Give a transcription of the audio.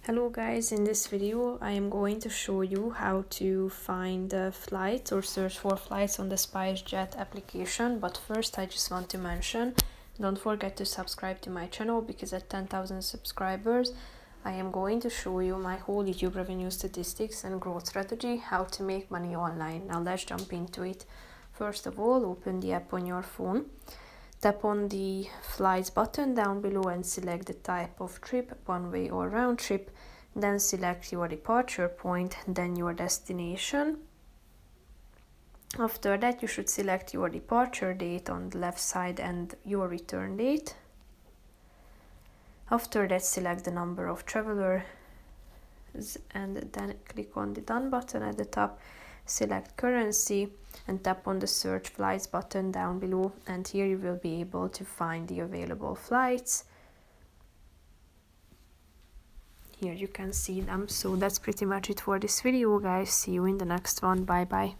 Hello guys, in this video I am going to show you how to find flights or search for flights on the SpiceJet application. But first I just want to mention, don't forget to subscribe to my channel, because at 10,000 subscribers I am going to show you my whole YouTube revenue statistics and growth strategy, how to make money online. Now let's jump into it. First of all, open the app on your phone. Tap on the flights button down below and select the type of trip, one-way or round trip. Then select your departure point, then your destination. After that, you should select your departure date on the left side and your return date. After that, select the number of travelers and then click on the done button at the top. Select currency and tap on the search flights button down below, and here you will be able to find the available flights. Here you can see them. So that's pretty much it for this video, guys. See you in the next one. Bye bye.